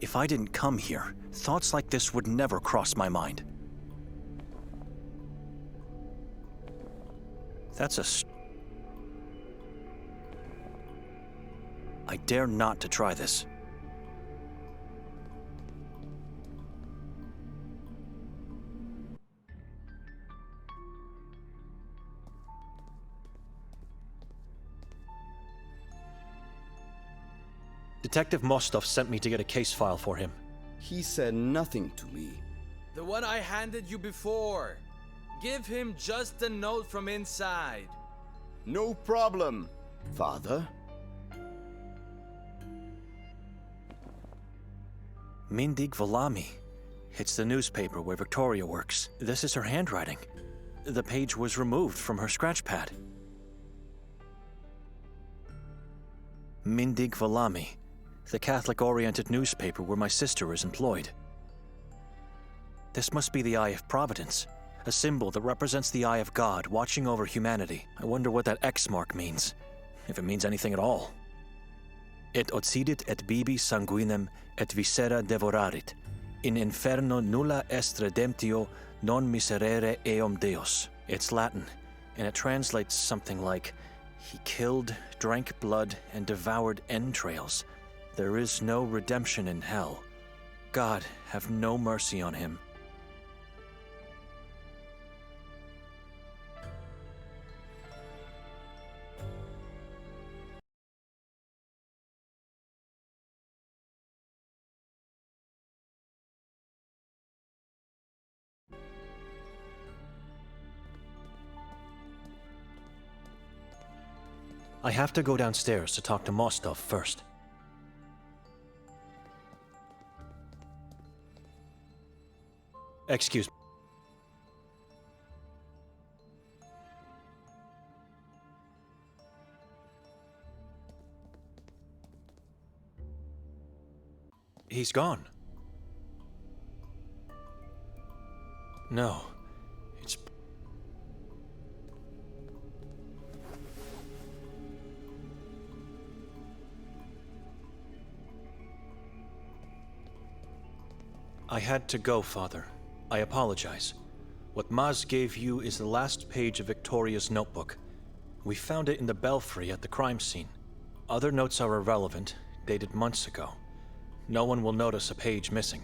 If I didn't come here, thoughts like this would never cross my mind. I dare not to try this. Detective Mostov sent me to get a case file for him. He said nothing to me. The one I handed you before. Give him just a note from inside. No problem, Father. Mindig Valami. It's the newspaper where Victoria works. This is her handwriting. The page was removed from her scratch pad. Mindig Valami, the Catholic-oriented newspaper where my sister is employed. This must be the Eye of Providence, a symbol that represents the eye of God watching over humanity. I wonder what that X mark means, if it means anything at all. Et occidit et bibi sanguinem et viscera devorarit. In inferno nulla est redemptio non miserere eum Deus. It's Latin, and it translates something like, he killed, drank blood, and devoured entrails. There is no redemption in hell. God have no mercy on him. I have to go downstairs to talk to Mostov first. Excuse me. He's gone. No, it's... I had to go, Father. I apologize. What Maz gave you is the last page of Victoria's notebook. We found it in the belfry at the crime scene. Other notes are irrelevant, dated months ago. No one will notice a page missing.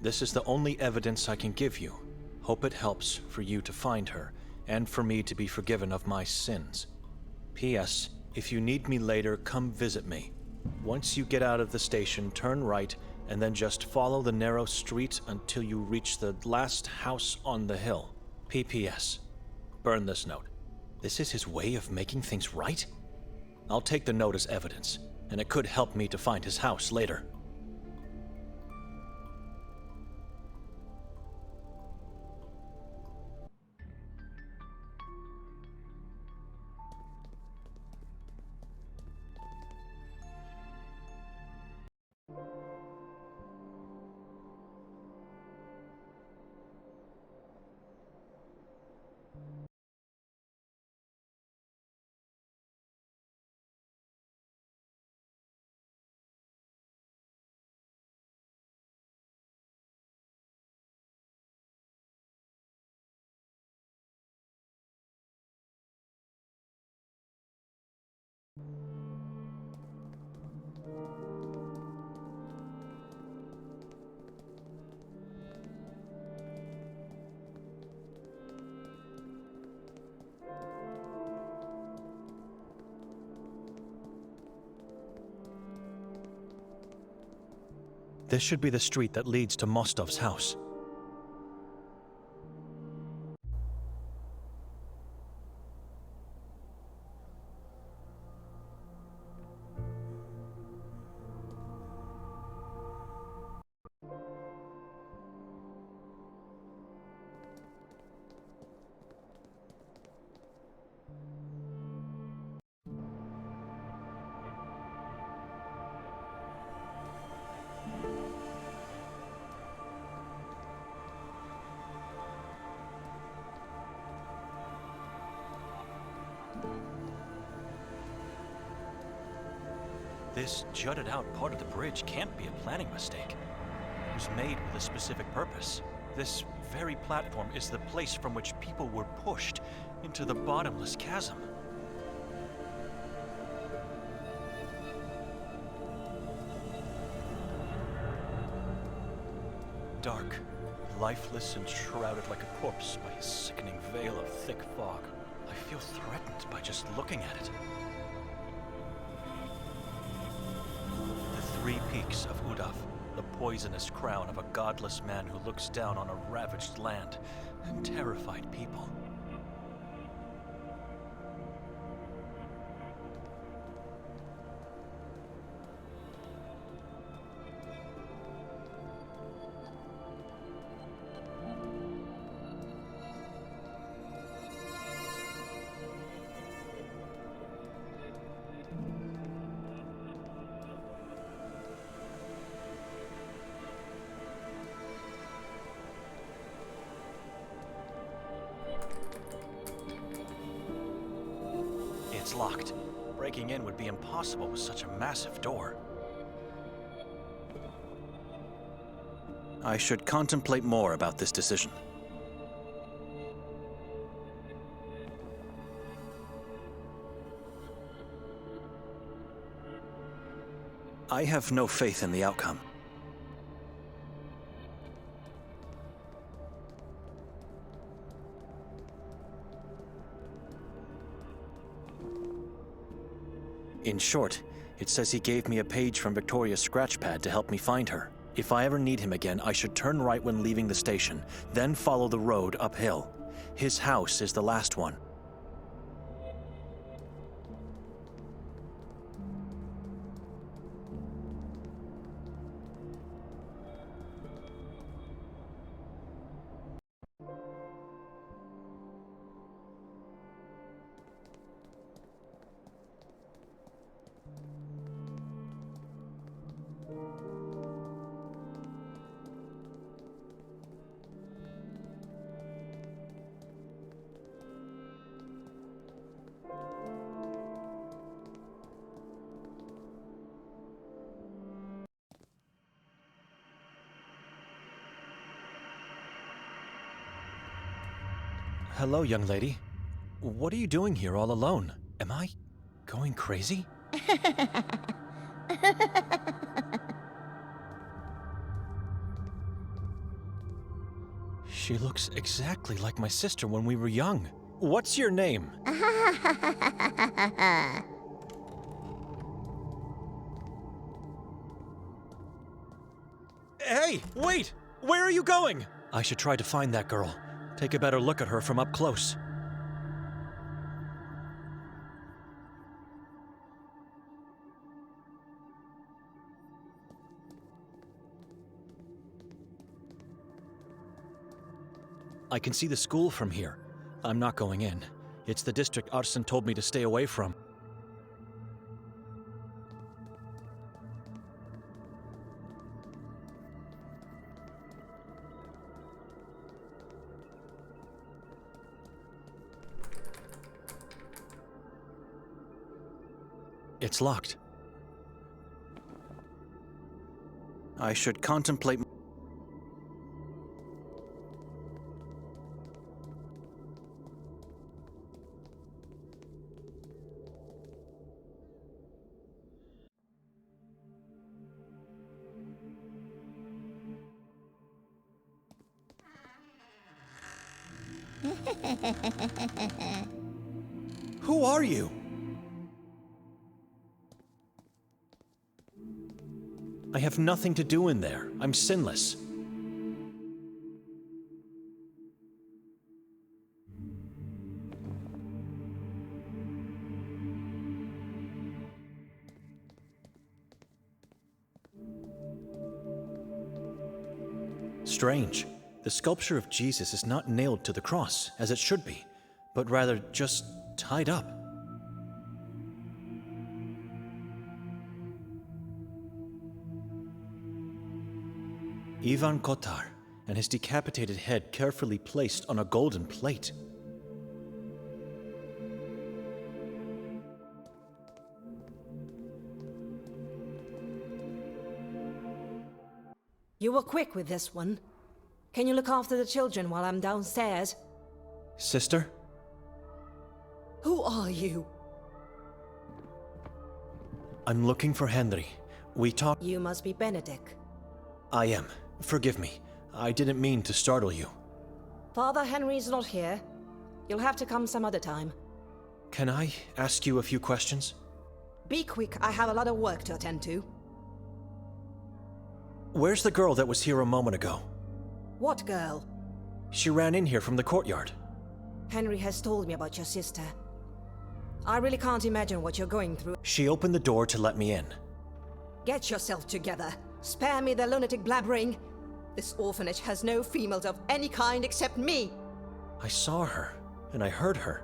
This is the only evidence I can give you. Hope it helps for you to find her, and for me to be forgiven of my sins. P.S. If you need me later, come visit me. Once you get out of the station, turn right, and then just follow the narrow street until you reach the last house on the hill. P.P.S. Burn this note. This is his way of making things right? I'll take the note as evidence, and it could help me to find his house later. This should be the street that leads to Mostov's house. This jutted out part of the bridge can't be a planning mistake. It was made with a specific purpose. This very platform is the place from which people were pushed into the bottomless chasm. Dark, lifeless, and shrouded like a corpse by a sickening veil of thick fog. I feel threatened by just looking at it. The three peaks of Udaf, the poisonous crown of a godless man who looks down on a ravaged land and terrified people. It's locked. Breaking in would be impossible with such a massive door. I should contemplate more about this decision. I have no faith in the outcome. In short, it says he gave me a page from Victoria's scratchpad to help me find her. If I ever need him again, I should turn right when leaving the station, then follow the road uphill. His house is the last one. Hello, young lady. What are you doing here all alone? Am I going crazy? She looks exactly like my sister when we were young. What's your name? Hey, wait! Where are you going? I should try to find that girl. Take a better look at her from up close. I can see the school from here. I'm not going in. It's the district Arsen told me to stay away from. It's locked. I should contemplate. Who are you? I have nothing to do in there. I'm sinless. Strange. The sculpture of Jesus is not nailed to the cross, as it should be, but rather just tied up. Ivan Kotar, and his decapitated head carefully placed on a golden plate. You were quick with this one. Can you look after the children while I'm downstairs? Sister? Who are you? I'm looking for Henry. We talked. You must be Benedict. I am. Forgive me. I didn't mean to startle you. Father Henry's not here. You'll have to come some other time. Can I ask you a few questions? Be quick, I have a lot of work to attend to. Where's the girl that was here a moment ago? What girl? She ran in here from the courtyard. Henry has told me about your sister. I really can't imagine what you're going through. She opened the door to let me in. Get yourself together. Spare me the lunatic blabbering. This orphanage has no females of any kind except me. I saw her, and I heard her.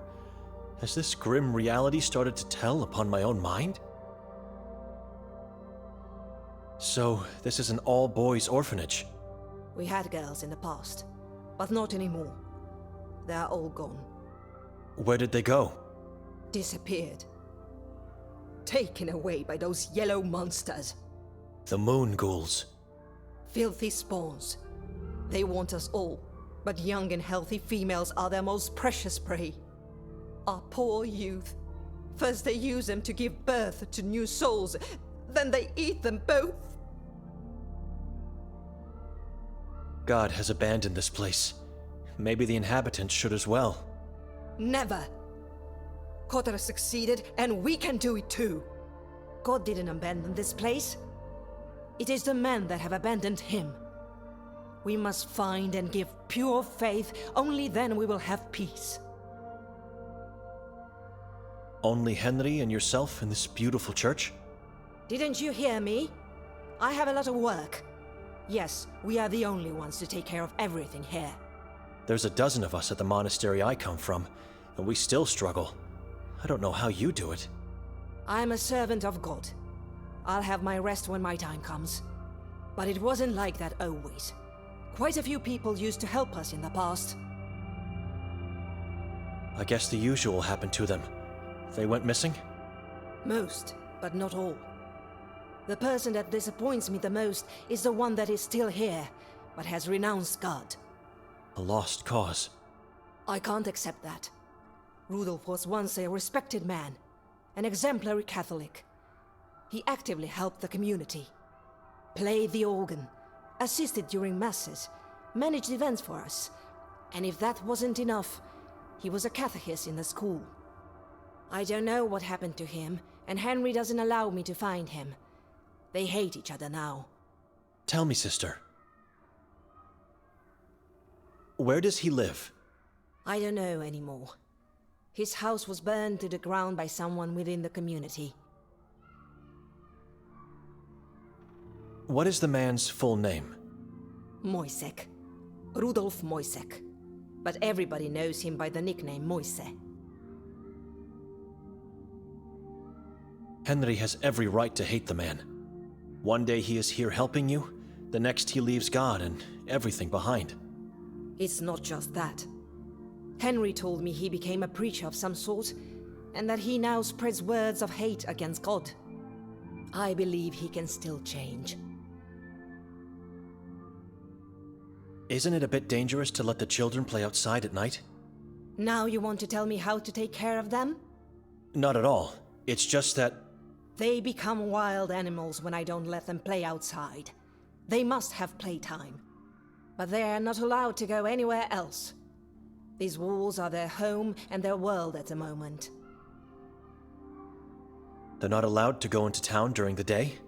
Has this grim reality started to tell upon my own mind? So, this is an all-boys orphanage. We had girls in the past, but not anymore. They're all gone. Where did they go? Disappeared. Taken away by those yellow monsters. The moon ghouls. Filthy spawns. They want us all, but young and healthy females are their most precious prey. Our poor youth. First they use them to give birth to new souls, then they eat them both. God has abandoned this place. Maybe the inhabitants should as well. Never. Kotar succeeded, and we can do it too. God didn't abandon this place. It is the men that have abandoned him. We must find and give pure faith, only then we will have peace. Only Henry and yourself in this beautiful church? Didn't you hear me? I have a lot of work. Yes, we are the only ones to take care of everything here. There's a dozen of us at the monastery I come from, and we still struggle. I don't know how you do it. I'm a servant of God. I'll have my rest when my time comes. But it wasn't like that always. Quite a few people used to help us in the past. I guess the usual happened to them. They went missing? Most, but not all. The person that disappoints me the most is the one that is still here, but has renounced God. A lost cause. I can't accept that. Rudolf was once a respected man, an exemplary Catholic. He actively helped the community, played the organ, assisted during masses, managed events for us, and if that wasn't enough, he was a catechist in the school. I don't know what happened to him, and Henry doesn't allow me to find him. They hate each other now. Tell me, sister. Where does he live? I don't know anymore. His house was burned to the ground by someone within the community. What is the man's full name? Moisek. Rudolf Moisek. But everybody knows him by the nickname Moise. Henry has every right to hate the man. One day he is here helping you, the next he leaves God and everything behind. It's not just that. Henry told me he became a preacher of some sort, and that he now spreads words of hate against God. I believe he can still change. Isn't it a bit dangerous to let the children play outside at night? Now you want to tell me how to take care of them? Not at all. It's just that... They become wild animals when I don't let them play outside. They must have playtime. But they are not allowed to go anywhere else. These walls are their home and their world at the moment. They're not allowed to go into town during the day?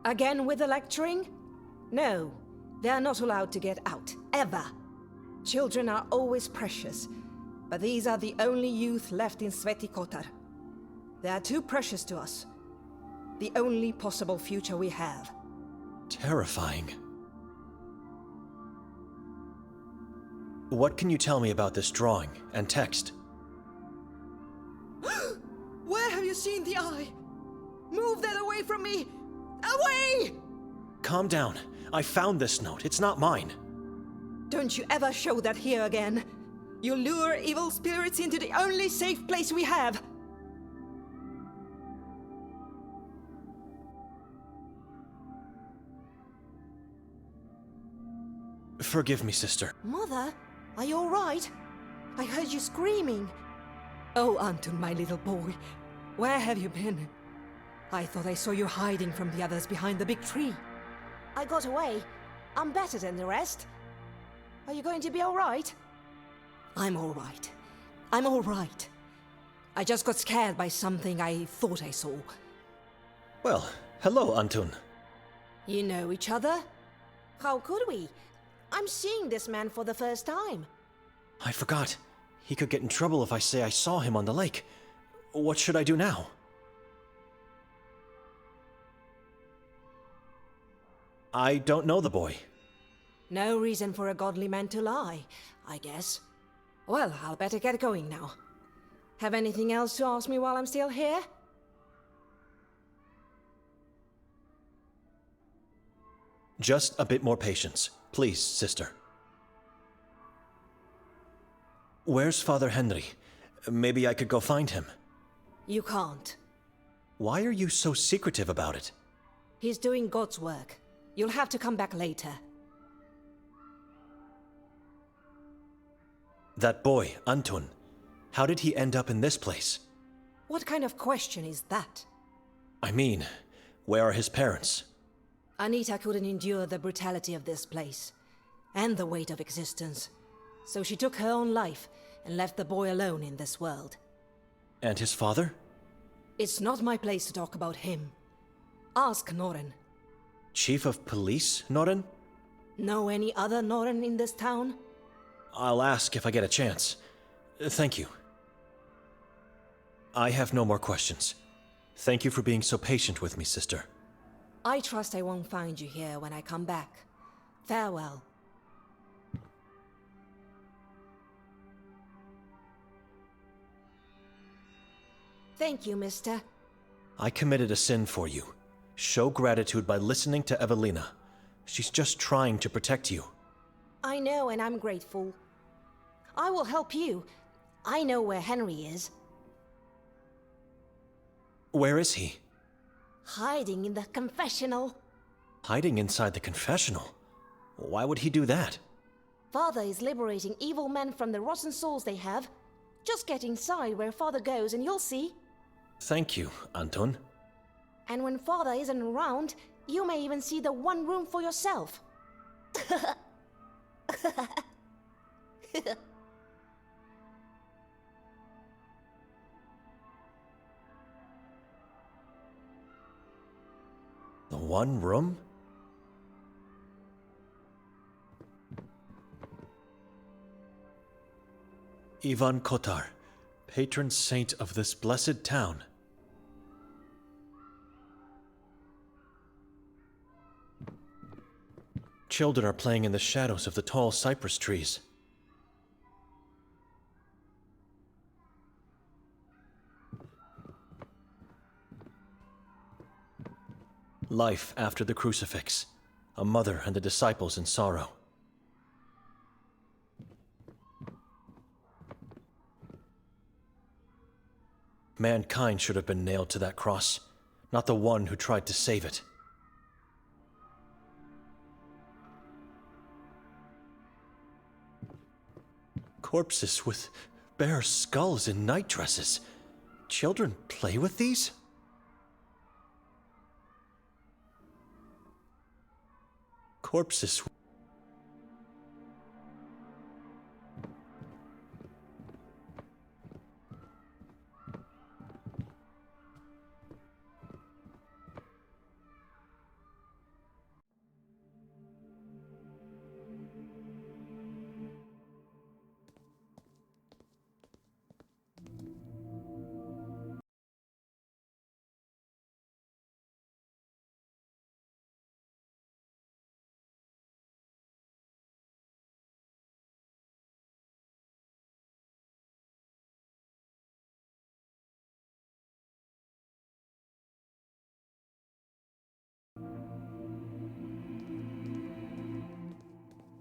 Again with the lecturing? No, they are not allowed to get out, ever. Children are always precious, but these are the only youth left in Sveti Kotar. They are too precious to us. The only possible future we have. Terrifying. What can you tell me about this drawing and text? Where have you seen the eye? Move that away from me! Away! Calm down. I found this note. It's not mine. Don't you ever show that here again. You lure evil spirits into the only safe place we have. Forgive me, sister. Mother, are you all right? I heard you screaming. Oh, Anton, my little boy, where have you been? I thought I saw you hiding from the others behind the big tree. I got away. I'm better than the rest. Are you going to be all right? I'm all right. I'm all right. I just got scared by something I thought I saw. Well, hello, Anton. You know each other? How could we? I'm seeing this man for the first time. I forgot. He could get in trouble if I say I saw him on the lake. What should I do now? I don't know the boy. No reason for a godly man to lie, I guess. Well, I'll better get going now. Have anything else to ask me while I'm still here? Just a bit more patience. Please, sister. Where's Father Henry? Maybe I could go find him. You can't. Why are you so secretive about it? He's doing God's work. You'll have to come back later. That boy, Anton, how did he end up in this place? What kind of question is that? I mean, where are his parents? Anita couldn't endure the brutality of this place, and the weight of existence. So she took her own life and left the boy alone in this world. And his father? It's not my place to talk about him. Ask Noren. Chief of Police, Noren? Know any other Noren in this town? I'll ask if I get a chance. Thank you. I have no more questions. Thank you for being so patient with me, sister. I trust I won't find you here when I come back. Farewell. Thank you, mister. I committed a sin for you. Show gratitude by listening to Evelina. She's just trying to protect you. I know, and I'm grateful. I will help you. I know where Henry is. Where is he? Hiding in the confessional. Hiding inside the confessional? Why would he do that? Father is liberating evil men from the rotten souls they have. Just get inside where Father goes and you'll see. Thank you, Anton. And when Father isn't around, you may even see the one room for yourself. The one room? Ivan Kotar, patron saint of this blessed town. Children are playing in the shadows of the tall cypress trees. Life after the crucifix. A mother and the disciples in sorrow. Mankind should have been nailed to that cross, not the one who tried to save it. Corpses with bare skulls and night dresses. Children play with these? Corpses.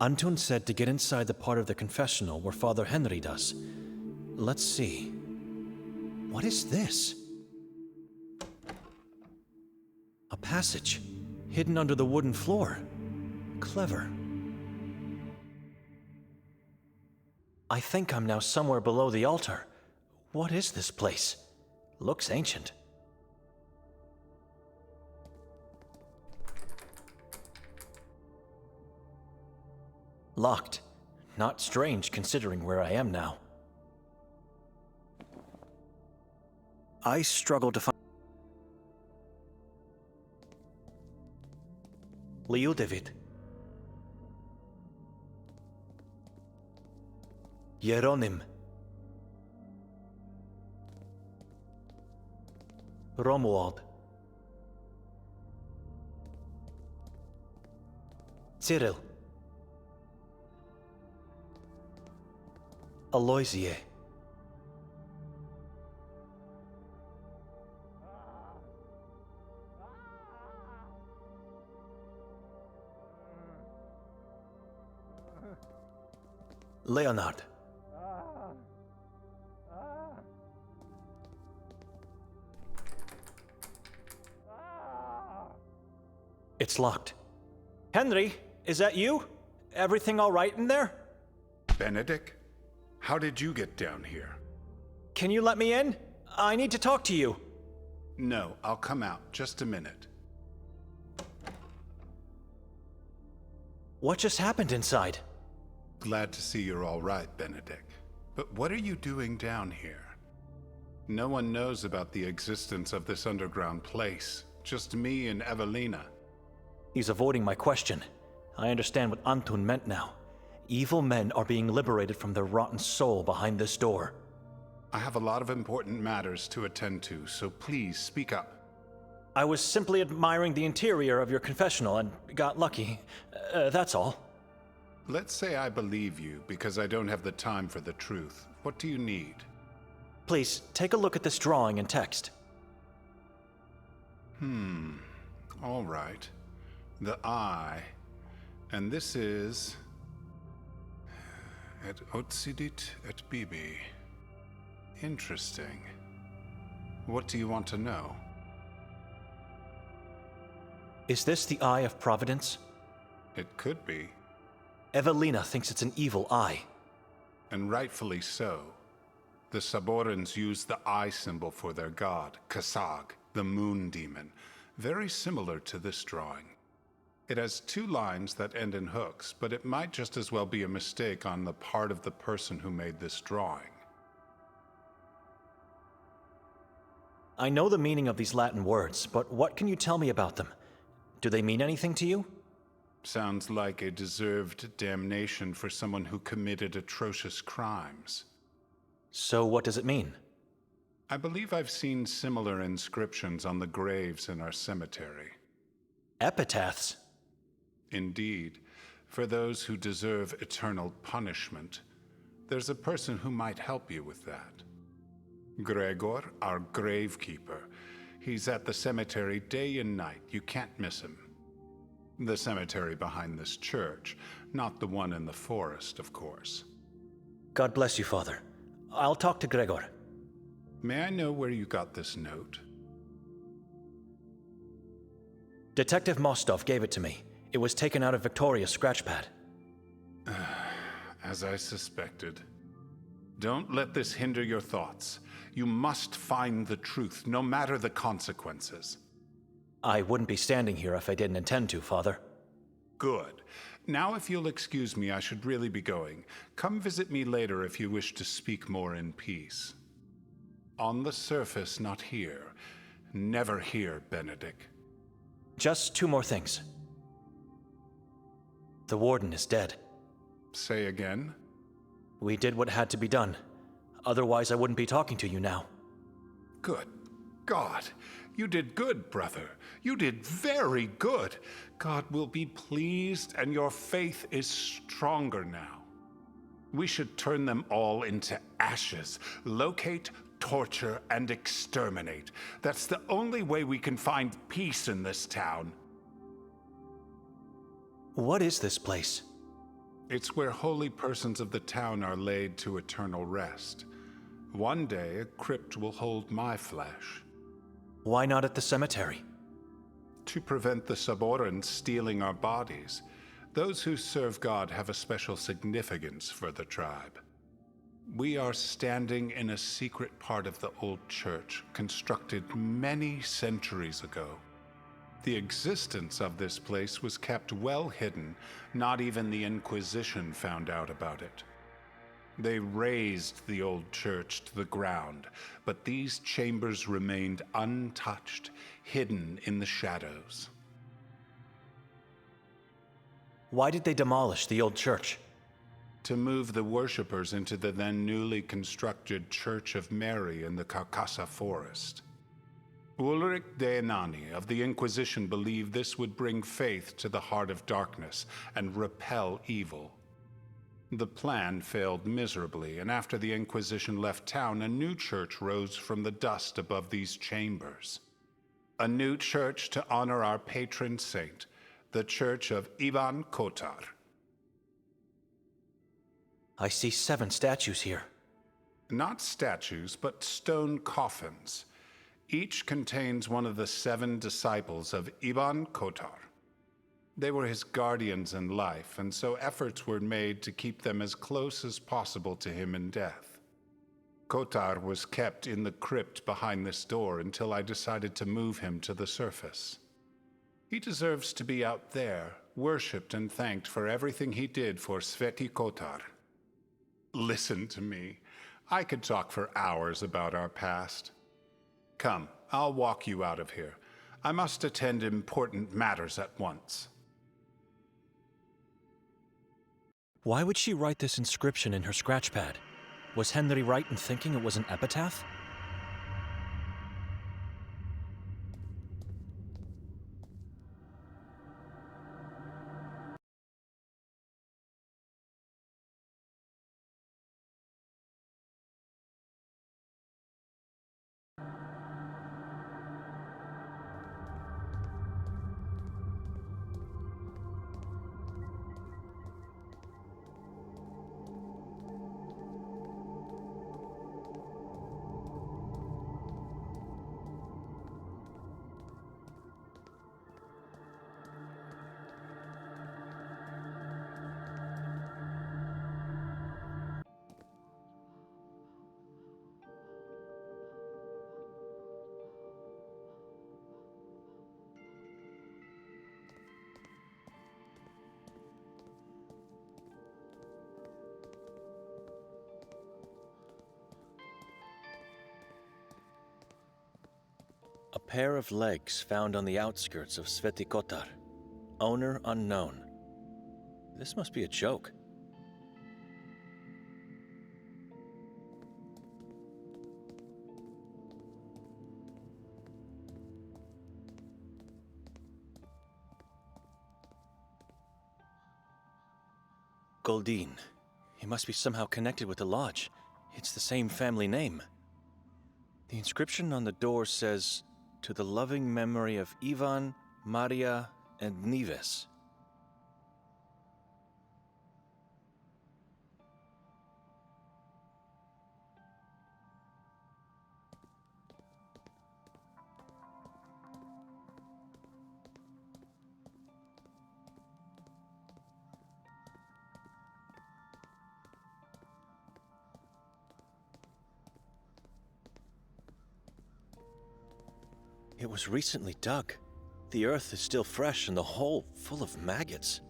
Anton said to get inside the part of the confessional where Father Henry does. Let's see. What is this? A passage, hidden under the wooden floor. Clever. I think I'm now somewhere below the altar. What is this place? Looks ancient. Locked. Not strange considering where I am now. I struggle to find... Liudavid. Jeronim. Romuald. Cyril. Aloysie. Leonard. It's locked. Henry, is that you? Everything all right in there? Benedict? How did you get down here? Can you let me in? I need to talk to you. No, I'll come out. Just a minute. What just happened inside? Glad to see you're all right, Benedict. But what are you doing down here? No one knows about the existence of this underground place. Just me and Evelina. He's avoiding my question. I understand what Antun meant now. Evil men are being liberated from their rotten soul behind this door. I have a lot of important matters to attend to, so please speak up. I was simply admiring the interior of your confessional and got lucky. That's all. Let's say I believe you because I don't have the time for the truth. What do you need? Please, take a look at this drawing and text. All right. The eye. And this is... Et occidit et bibi. Interesting. What do you want to know? Is this the Eye of Providence? It could be. Evelina thinks it's an evil eye. And rightfully so. The Saborans use the eye symbol for their god, Kasag, the moon demon, very similar to this drawing. It has two lines that end in hooks, but it might just as well be a mistake on the part of the person who made this drawing. I know the meaning of these Latin words, but what can you tell me about them? Do they mean anything to you? Sounds like a deserved damnation for someone who committed atrocious crimes. So what does it mean? I believe I've seen similar inscriptions on the graves in our cemetery. Epitaphs? Indeed, for those who deserve eternal punishment. There's a person who might help you with that. Gregor, our gravekeeper. He's at the cemetery day and night. You can't miss him. The cemetery behind this church, not the one in the forest, of course. God bless you, Father. I'll talk to Gregor. May I know where you got this note? Detective Mostov gave it to me. It was taken out of Victoria's scratchpad. As I suspected. Don't let this hinder your thoughts. You must find the truth, no matter the consequences. I wouldn't be standing here if I didn't intend to, Father. Good. Now, if you'll excuse me, I should really be going. Come visit me later if you wish to speak more in peace. On the surface, not here. Never here, Benedict. Just two more things. The warden is dead. Say again? We did what had to be done. Otherwise, I wouldn't be talking to you now. Good God. You did good, brother. You did very good. God will be pleased, and your faith is stronger now. We should turn them all into ashes. Locate, torture, and exterminate. That's the only way we can find peace in this town. What is this place? It's where holy persons of the town are laid to eternal rest. One day, a crypt will hold my flesh. Why not at the cemetery? To prevent the Saborans stealing our bodies. Those who serve God have a special significance for the tribe. We are standing in a secret part of the old church, constructed many centuries ago. The existence of this place was kept well hidden. Not even the Inquisition found out about it. They razed the old church to the ground, but these chambers remained untouched, hidden in the shadows. Why did they demolish the old church? To move the worshippers into the then newly constructed Church of Mary in the Carcassa forest. Ulrich de Enani of the Inquisition believed this would bring faith to the heart of darkness and repel evil. The plan failed miserably, and after the Inquisition left town, a new church rose from the dust above these chambers. A new church to honor our patron saint, the Church of Ivan Kotar. I see 7 statues here. Not statues, but stone coffins. Each contains one of the 7 disciples of Ivan Kotar. They were his guardians in life, and so efforts were made to keep them as close as possible to him in death. Kotar was kept in the crypt behind this door until I decided to move him to the surface. He deserves to be out there, worshipped and thanked for everything he did for Sveti Kotar. Listen to me. I could talk for hours about our past. Come, I'll walk you out of here. I must attend important matters at once. Why would she write this inscription in her scratch pad? Was Henry right in thinking it was an epitaph? A pair of legs found on the outskirts of Sveti Kotar. Owner unknown. This must be a joke. Goldin. He must be somehow connected with the lodge. It's the same family name. The inscription on the door says, "To the loving memory of Ivan, Maria, and Nives." It was recently dug. The earth is still fresh and the hole full of maggots.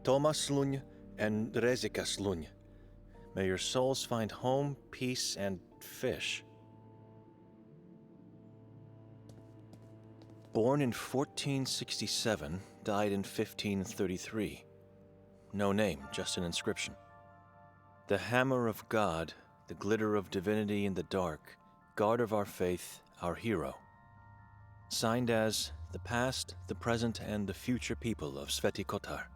Thomas Luny and Rezikas Luny. May your souls find home, peace, and fish. Born in 1467, died in 1533. No name, just an inscription. The hammer of God, the glitter of divinity in the dark, guard of our faith, our hero. Signed as the past, the present, and the future people of Sveti Kotar.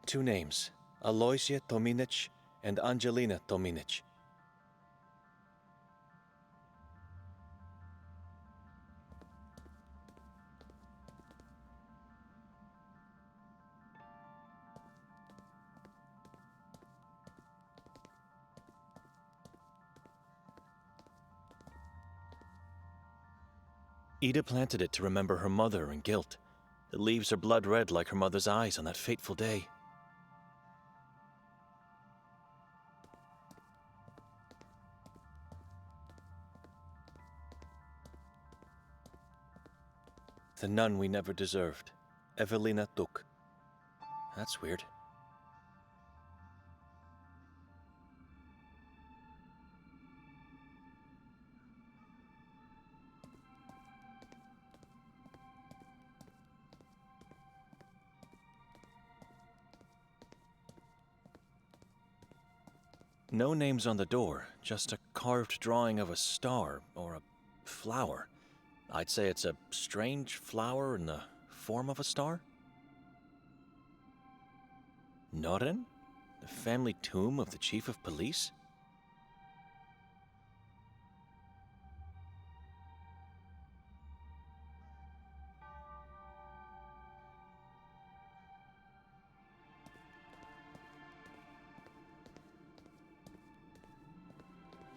Two names, Aloysia Tominic and Angelina Tominic. Ida planted it to remember her mother and guilt. The leaves are blood red like her mother's eyes on that fateful day. The nun we never deserved, Evelina Tuk. That's weird. No names on the door, just a carved drawing of a star or a flower. I'd say it's a strange flower in the form of a star. Noren? The family tomb of the chief of police?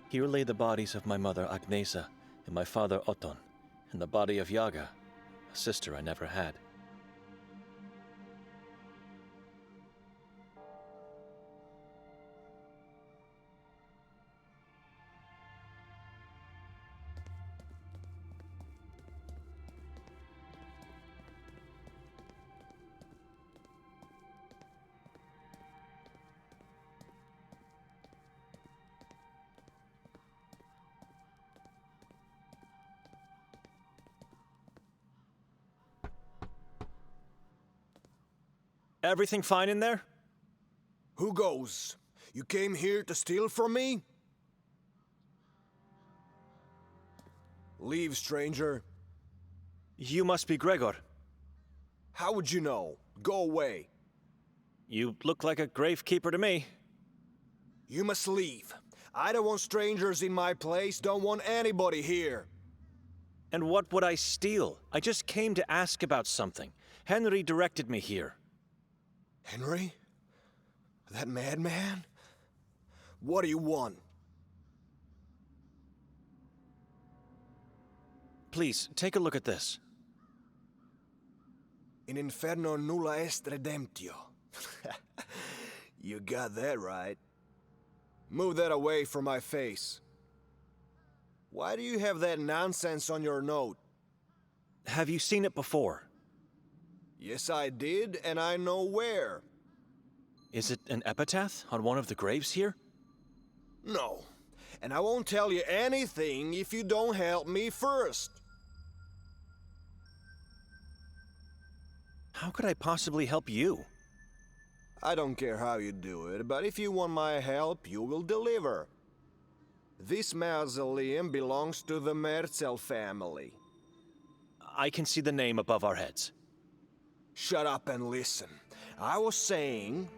Here lay the bodies of my mother Agnesa and my father Oton, and the body of Yaga, a sister I never had. Everything fine in there? Who goes? You came here to steal from me? Leave, stranger. You must be Gregor. How would you know? Go away. You look like a gravekeeper to me. You must leave. I don't want strangers in my place, don't want anybody here. And what would I steal? I just came to ask about something. Henry directed me here. Henry? That madman? What do you want? Please, take a look at this. In inferno nulla est redemptio. You got that right. Move that away from my face. Why do you have that nonsense on your note? Have you seen it before? Yes, I did, and I know where. Is it an epitaph on one of the graves here? No, and I won't tell you anything if you don't help me first. How could I possibly help you? I don't care how you do it, but if you want my help, you will deliver. This mausoleum belongs to the Merzel family. I can see the name above our heads. Shut up and listen. I was saying,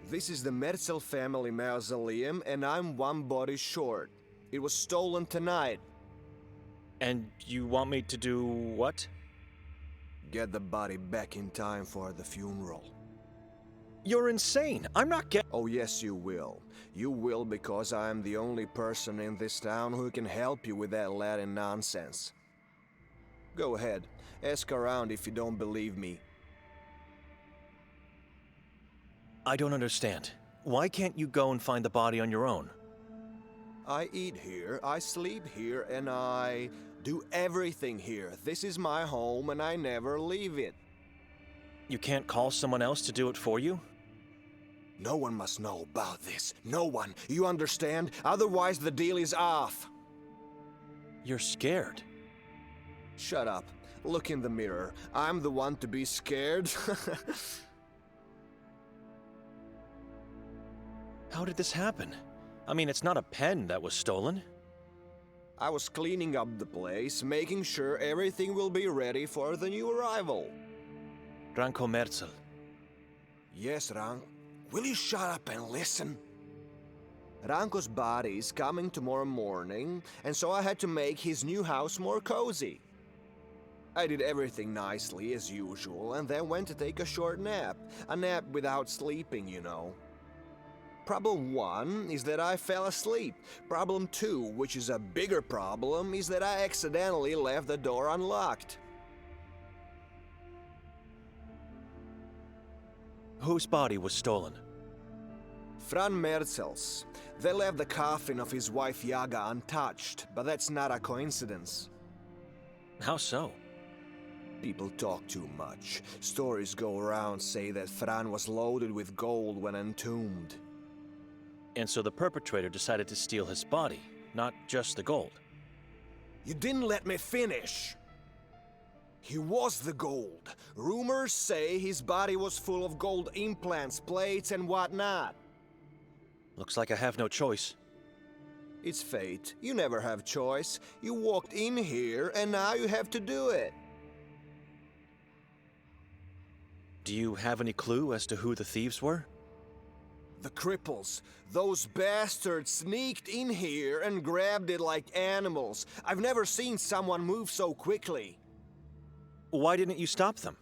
this is the Merzel family mausoleum, and I'm one body short. It was stolen tonight. And you want me to do what? Get the body back in time for the funeral. You're insane. I'm not Oh, yes, you will. You will because I'm the only person in this town who can help you with that Latin nonsense. Go ahead. Ask around if you don't believe me. I don't understand. Why can't you go and find the body on your own? I eat here, I sleep here, and I do everything here. This is my home, and I never leave it. You can't call someone else to do it for you? No one must know about this. No one. You understand? Otherwise, the deal is off. You're scared. Shut up. Look in the mirror. I'm the one to be scared. How did this happen? I mean, it's not a pen that was stolen. I was cleaning up the place, making sure everything will be ready for the new arrival. Ranko Merzel. Yes, Rank. Will you shut up and listen? Ranko's body is coming tomorrow morning, and so I had to make his new house more cozy. I did everything nicely, as usual, and then went to take a short nap. A nap without sleeping, you know. Problem 1 is that I fell asleep. Problem 2, which is a bigger problem, is that I accidentally left the door unlocked. Whose body was stolen? Fran Merzel's. They left the coffin of his wife Yaga untouched, but that's not a coincidence. How so? People talk too much. Stories go around say that Fran was loaded with gold when entombed. And so the perpetrator decided to steal his body, not just the gold. You didn't let me finish! He was the gold. Rumors say his body was full of gold implants, plates, and whatnot. Looks like I have no choice. It's fate. You never have choice. You walked in here, and now you have to do it. Do you have any clue as to who the thieves were? The cripples. Those bastards sneaked in here and grabbed it like animals. I've never seen someone move so quickly. Why didn't you stop them?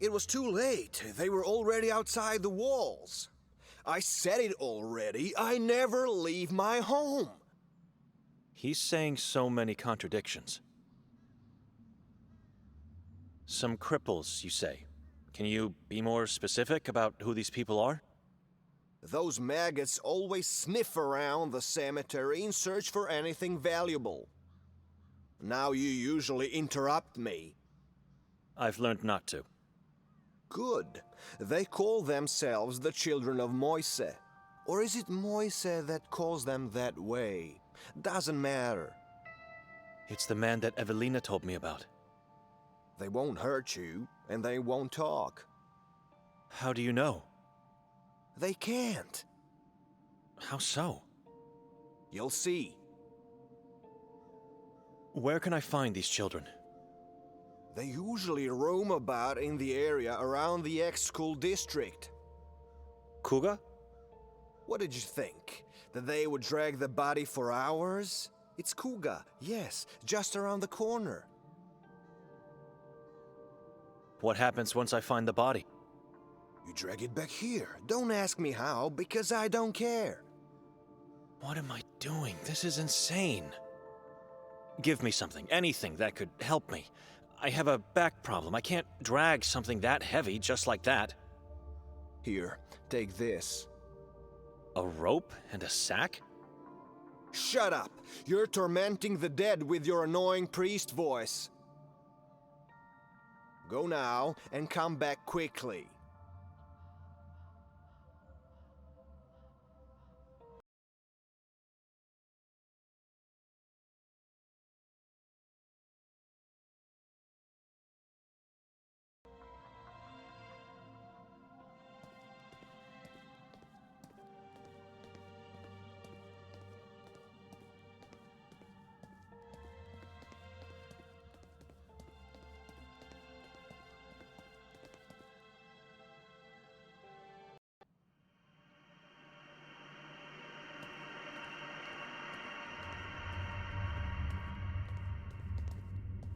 It was too late. They were already outside the walls. I said it already. I never leave my home. He's saying so many contradictions. Some cripples, you say. Can you be more specific about who these people are? Those maggots always sniff around the cemetery in search for anything valuable. Now you usually interrupt me. I've learned not to. Good. They call themselves the Children of Moise. Or is it Moise that calls them that way? Doesn't matter. It's the man that Evelina told me about. They won't hurt you, and they won't talk. How do you know? They can't. How so? You'll see. Where can I find these children? They usually roam about in the area around the ex-school district. Kuga? What did you think? That they would drag the body for hours? It's Kuga, yes, just around the corner. What happens once I find the body? You drag it back here. Don't ask me how, because I don't care. What am I doing? This is insane. Give me something, anything that could help me. I have a back problem. I can't drag something that heavy just like that. Here, take this. A rope and a sack? Shut up! You're tormenting the dead with your annoying priest voice. Go now and come back quickly.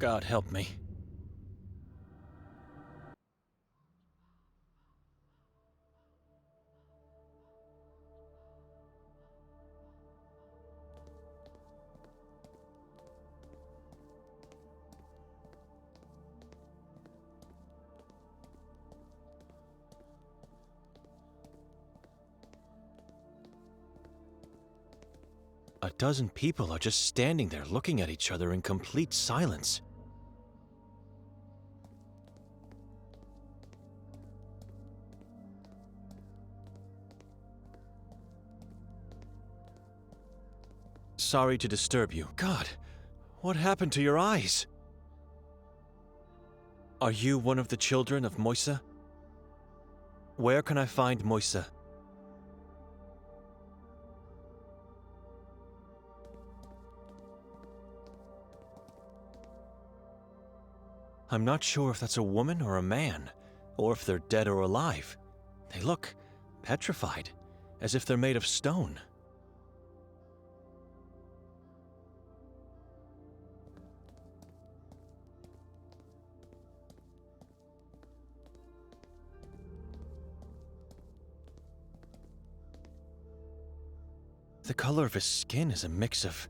God help me. A dozen people are just standing there looking at each other in complete silence. Sorry to disturb you. God, what happened to your eyes? Are you one of the children of Moise? Where can I find Moise? I'm not sure if that's a woman or a man, or if they're dead or alive. They look petrified, as if they're made of stone. The color of his skin is a mix of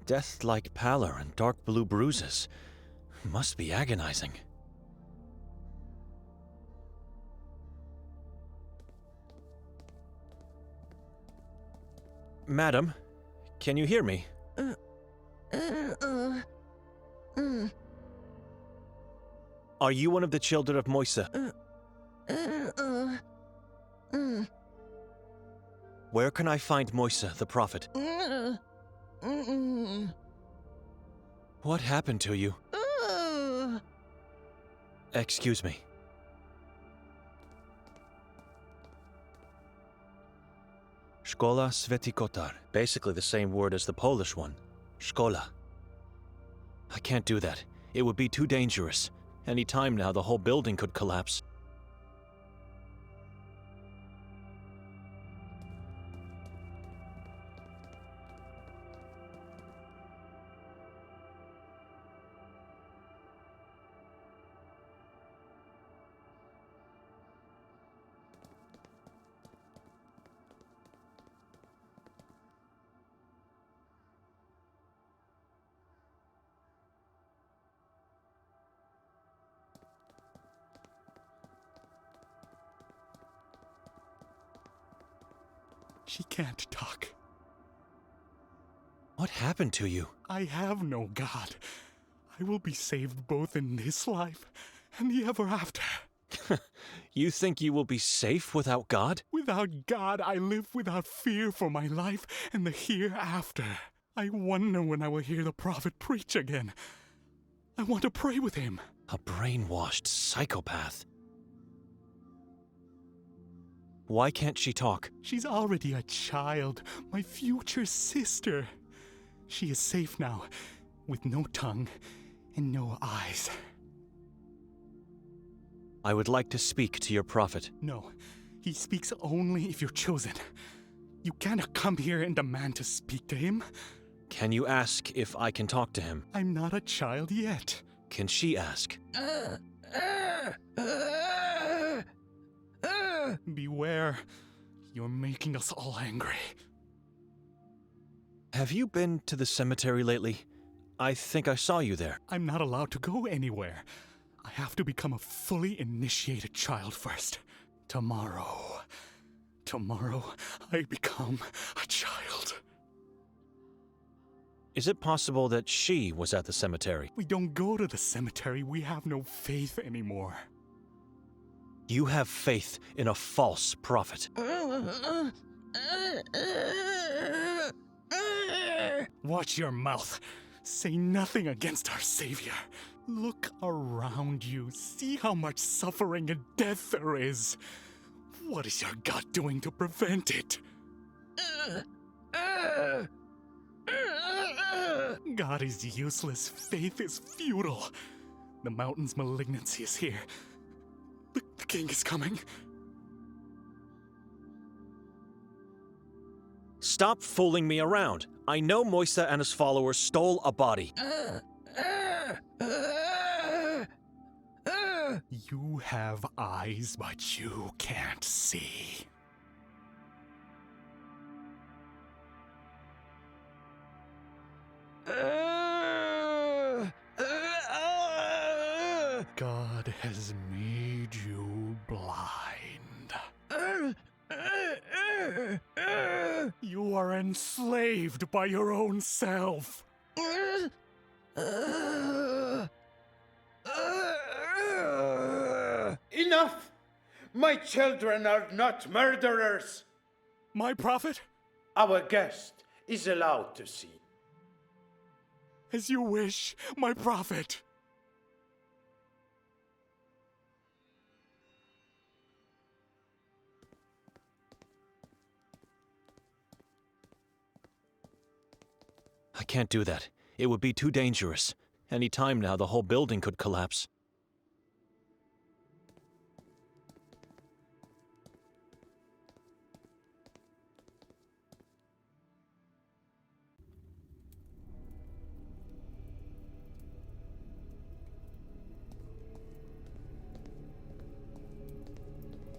death-like pallor and dark blue bruises. Must be agonizing. Madam, can you hear me? Are you one of the children of Moisa? Where can I find Moisa, the prophet? What happened to you? Excuse me. Szkoła Sveti Kotar. Basically the same word as the Polish one. Szkola. I can't do that. It would be too dangerous. Any time now, the whole building could collapse. She can't talk. What happened to you? I have no God. I will be saved both in this life and the ever after. You think you will be safe without God? Without God, I live without fear for my life and the hereafter. I wonder when I will hear the prophet preach again. I want to pray with him. A brainwashed psychopath. Why can't she talk? She's already a child, my future sister. She is safe now, with no tongue and no eyes. I would like to speak to your prophet. No, he speaks only if you're chosen. You cannot come here and demand to speak to him. Can you ask if I can talk to him? I'm not a child yet. Can she ask? Beware, you're making us all angry. Have you been to the cemetery lately? I think I saw you there. I'm not allowed to go anywhere. I have to become a fully initiated child first. Tomorrow, I become a child. Is it possible that she was at the cemetery? We don't go to the cemetery. We have no faith anymore. You have faith in a false prophet. Watch your mouth. Say nothing against our Savior. Look around you. See how much suffering and death there is. What is your God doing to prevent it? God is useless. Faith is futile. The mountain's malignancy is here. The king is coming. Stop fooling me around. I know Moisa and his followers stole a body. You have eyes, but you can't see. God has made you blind. You are enslaved by your own self. Enough! My children are not murderers! My prophet? Our guest is allowed to see. As you wish, my prophet. I can't do that. It would be too dangerous. Any time now, the whole building could collapse.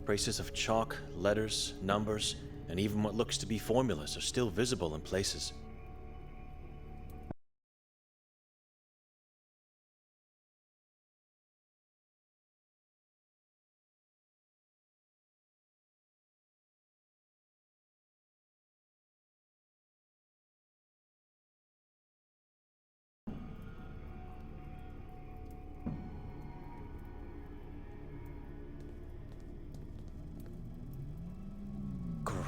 Traces of chalk, letters, numbers, and even what looks to be formulas are still visible in places.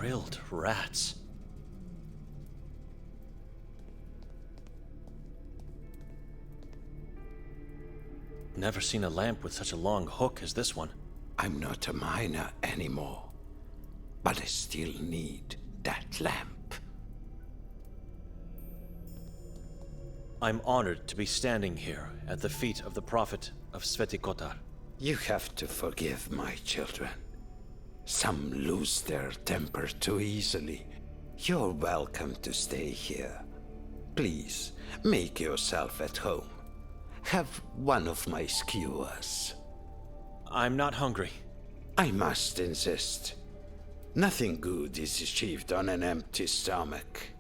Grilled rats. Never seen a lamp with such a long hook as this one. I'm not a miner anymore, but I still need that lamp. I'm honored to be standing here at the feet of the prophet of Sveti Kotar. You have to forgive my children. Some lose their temper too easily. You're welcome to stay here. Please, make yourself at home. Have one of my skewers. I'm not hungry. I must insist. Nothing good is achieved on an empty stomach.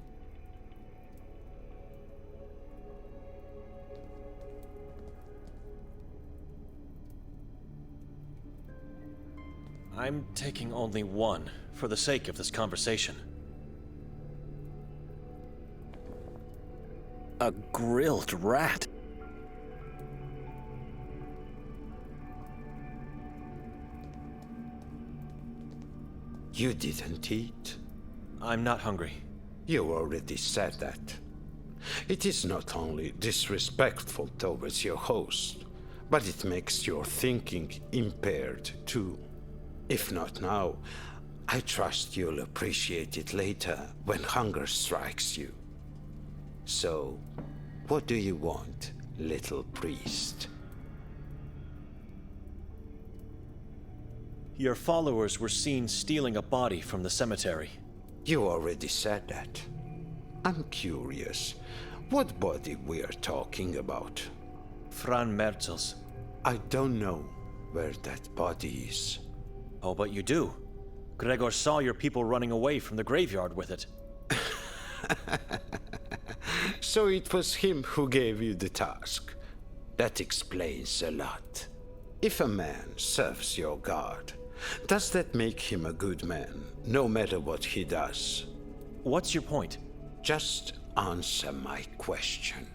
I'm taking only one for the sake of this conversation. A grilled rat. You didn't eat? I'm not hungry. You already said that. It is not only disrespectful towards your host, but it makes your thinking impaired too. If not now, I trust you'll appreciate it later when hunger strikes you. So, what do you want, little priest? Your followers were seen stealing a body from the cemetery. You already said that. I'm curious, what body we're talking about? Fran Merzel's. I don't know where that body is. Oh, but you do. Gregor saw your people running away from the graveyard with it. So it was him who gave you the task. That explains a lot. If a man serves your god, does that make him a good man, no matter what he does? What's your point? Just answer my question.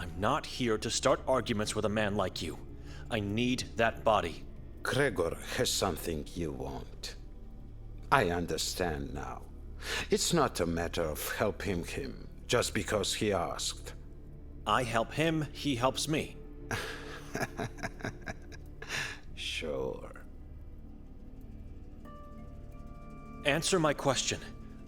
I'm not here to start arguments with a man like you. I need that body. Gregor has something you want. I understand now. It's not a matter of helping him just because he asked. I help him, he helps me. Sure. Answer my question.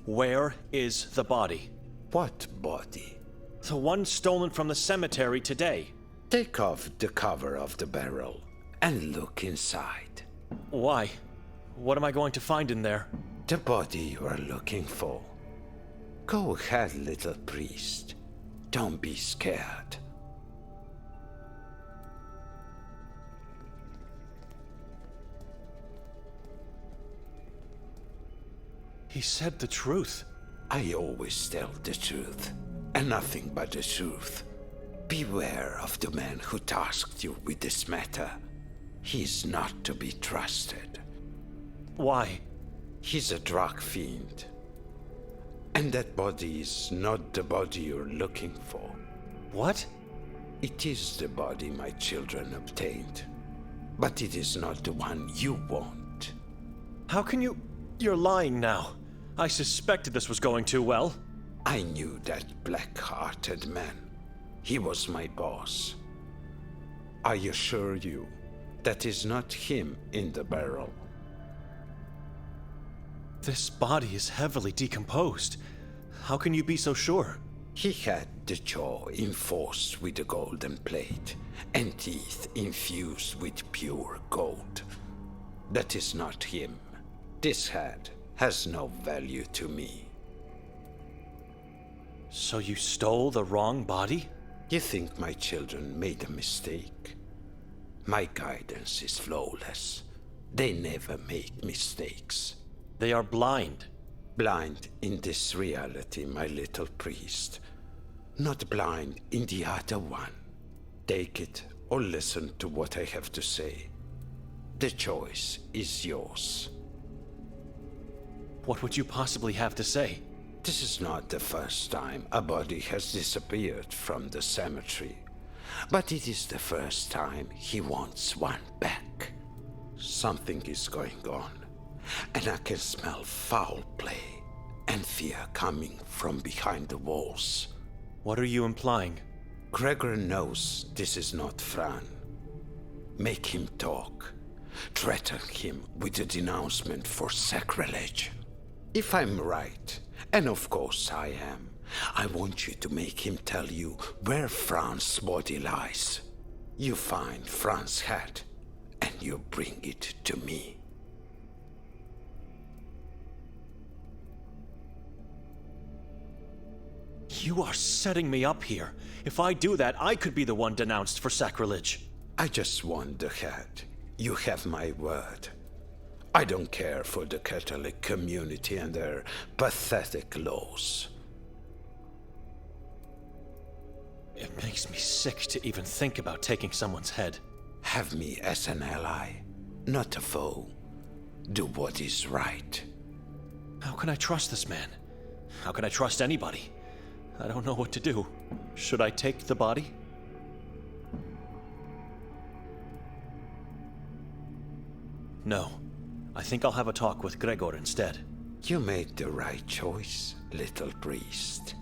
Where is the body? What body? The one stolen from the cemetery today. Take off the cover of the barrel and look inside. Why? What am I going to find in there? The body you are looking for. Go ahead, little priest. Don't be scared. He said the truth. I always tell the truth, and nothing but the truth. Beware of the man who tasked you with this matter. He's not to be trusted. Why? He's a drug fiend. And that body is not the body you're looking for. What? It is the body my children obtained. But it is not the one you want. How can you... You're lying now. I suspected this was going too well. I knew that black-hearted man. He was my boss. I assure you, that is not him in the barrel. This body is heavily decomposed. How can you be so sure? He had the jaw enforced with a golden plate, and teeth infused with pure gold. That is not him. This head has no value to me. So you stole the wrong body? You think my children made a mistake? My guidance is flawless. They never make mistakes. They are blind. Blind in this reality, my little priest. Not blind in the other one. Take it or listen to what I have to say. The choice is yours. What would you possibly have to say? This is not the first time a body has disappeared from the cemetery. But it is the first time he wants one back. Something is going on. and I can smell foul play and fear coming from behind the walls. What are you implying? Gregor knows this is not Fran. Make him talk. Threaten him with a denouncement for sacrilege. If I'm right, and of course I am, I want you to make him tell you where Fran's body lies. You find Fran's head, and you bring it to me. You are setting me up here. If I do that, I could be the one denounced for sacrilege. I just want the head. You have my word. I don't care for the Catholic community and their pathetic laws. It makes me sick to even think about taking someone's head. Have me as an ally, not a foe. Do what is right. How can I trust this man? How can I trust anybody? I don't know what to do. Should I take the body? No. I think I'll have a talk with Gregor instead. You made the right choice, little priest.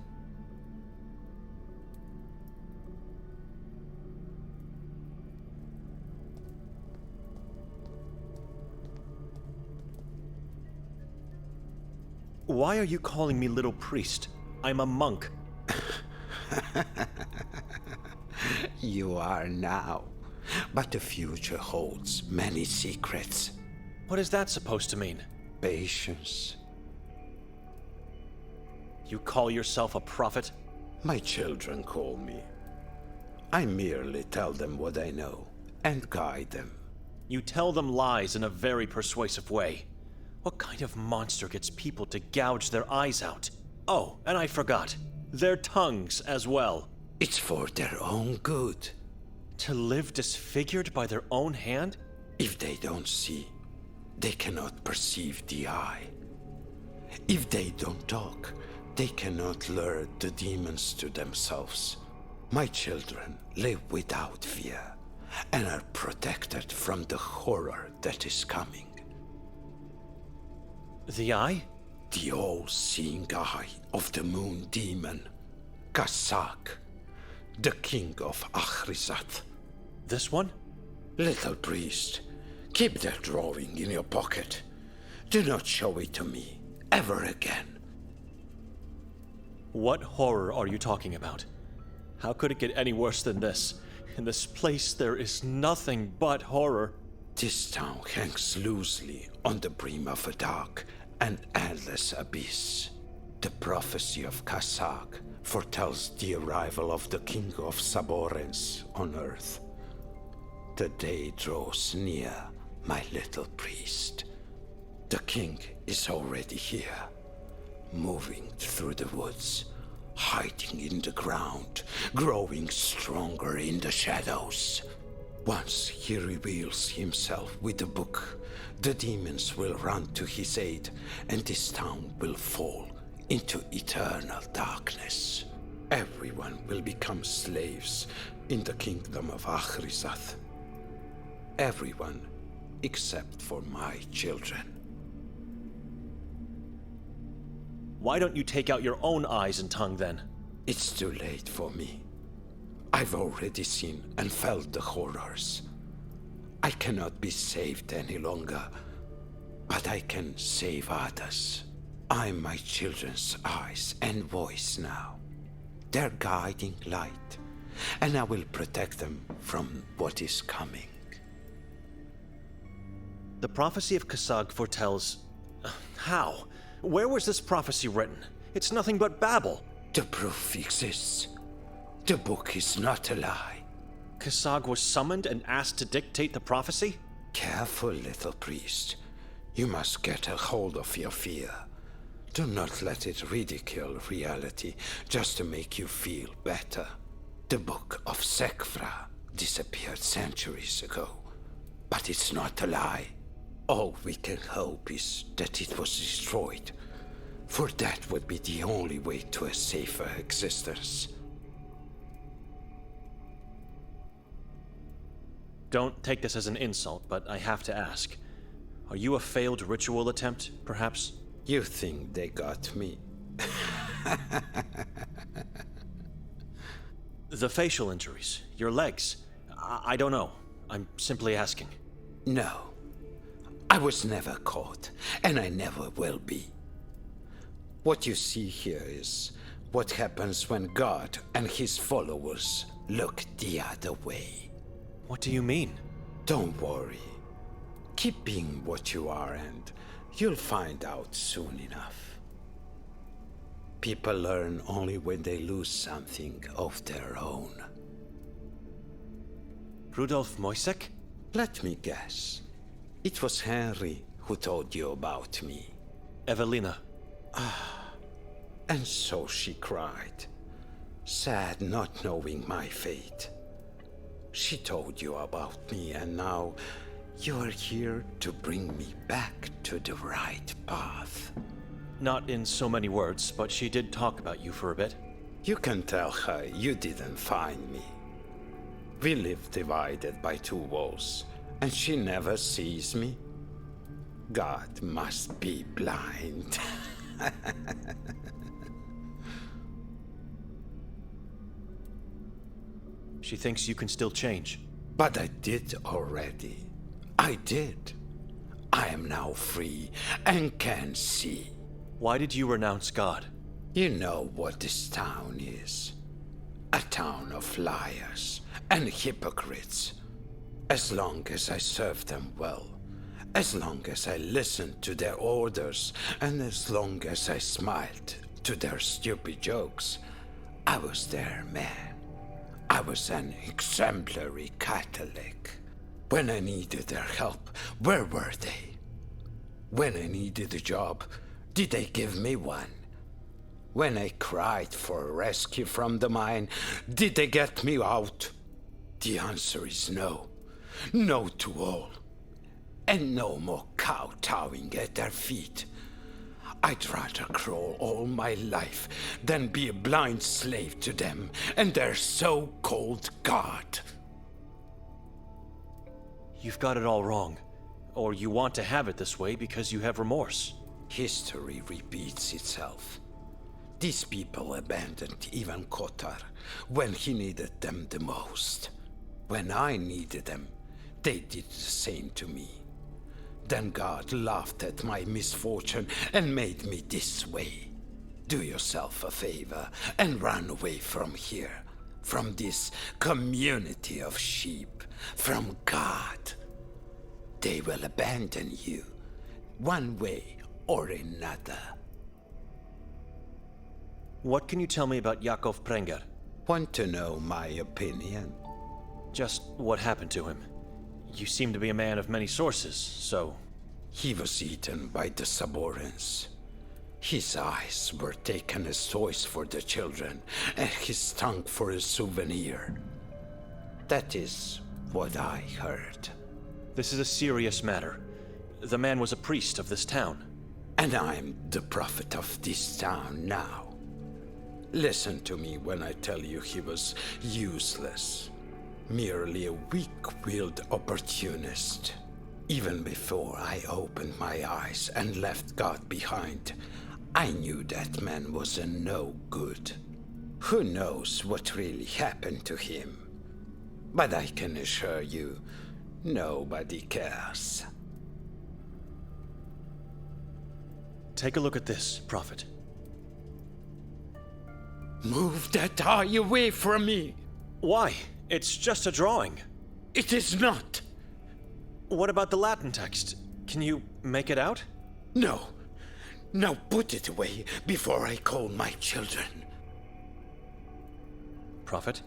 Why are you calling me little priest? I'm a monk. You are now, but the future holds many secrets. What is that supposed to mean? Patience. You call yourself a prophet? My children call me. I merely tell them what I know and guide them. You tell them lies in a very persuasive way. What kind of monster gets people to gouge their eyes out? Oh, and I forgot. Their tongues as well. It's for their own good. To live disfigured by their own hand? If they don't see, they cannot perceive the eye. If they don't talk, they cannot lure the demons to themselves. My children live without fear and are protected from the horror that is coming. The eye? The all-seeing eye of the moon demon, Kasak, the king of Achrizath. This one? Little priest, keep that drawing in your pocket. Do not show it to me, ever again. What horror are you talking about? How could it get any worse than this? In this place there is nothing but horror. This town hangs loosely on the brim of a dark and endless abyss. The prophecy of Kasak foretells the arrival of the king of Saborens on earth. The day draws near, my little priest. The king is already here, moving through the woods, hiding in the ground, growing stronger in the shadows. Once he reveals himself with the book, the demons will run to his aid, and this town will fall into eternal darkness. Everyone will become slaves in the kingdom of Achrizath. Everyone except for my children. Why don't you take out your own eyes and tongue then? It's too late for me. I've already seen and felt the horrors. I cannot be saved any longer, but I can save others. I'm my children's eyes and voice now. Their guiding light, and I will protect them from what is coming. The prophecy of Kasag foretells... How? Where was this prophecy written? It's nothing but babble. The proof exists. The book is not a lie. Kasag was summoned and asked to dictate the prophecy? Careful, little priest. You must get a hold of your fear. Do not let it ridicule reality just to make you feel better. The book of Sekfra disappeared centuries ago, but it's not a lie. All we can hope is that it was destroyed, for that would be the only way to a safer existence. Don't take this as an insult, but I have to ask. Are you a failed ritual attempt, perhaps? You think they got me? The facial injuries, your legs. I don't know. I'm simply asking. No. I was never caught, and I never will be. What you see here is what happens when God and his followers look the other way. What do you mean? Don't worry. Keep being what you are, and you'll find out soon enough. People learn only when they lose something of their own. Rudolf Moisek? Let me guess. It was Henry who told you about me. Evelina. And so she cried, sad not knowing my fate. She told you about me, and now you're here to bring me back to the right path. Not in so many words, but she did talk about you for a bit. You can tell her you didn't find me. We live divided by two walls, and she never sees me. God must be blind. She thinks you can still change. But I did already. I did. I am now free and can see. Why did you renounce God? You know what this town is. A town of liars and hypocrites. As long as I served them well, as long as I listened to their orders, and as long as I smiled to their stupid jokes, I was their man. I was an exemplary Catholic. When I needed their help, where were they? When I needed a job, did they give me one? When I cried for rescue from the mine, did they get me out? The answer is no. No to all. And no more kowtowing at their feet. I'd rather crawl all my life than be a blind slave to them and their so-called God. You've got it all wrong. Or you want to have it this way because you have remorse. History repeats itself. These people abandoned even Kotar when he needed them the most. When I needed them, they did the same to me. Then God laughed at my misfortune and made me this way. Do yourself a favor and run away from here, from this community of sheep, from God. They will abandon you, one way or another. What can you tell me about Yakov Prenger? Want to know my opinion? Just what happened to him. You seem to be a man of many sources, so... He was eaten by the Saborans. His eyes were taken as toys for the children, and his tongue for a souvenir. That is what I heard. This is a serious matter. The man was a priest of this town. And I'm the prophet of this town now. Listen to me when I tell you he was useless. Merely a weak-willed opportunist. Even before I opened my eyes and left God behind, I knew that man was a no good. Who knows what really happened to him? But I can assure you, nobody cares. Take a look at this, Prophet. Move that eye away from me! Why? It's just a drawing. It is not! What about the Latin text? Can you make it out? No. Now put it away before I call my children. Prophet?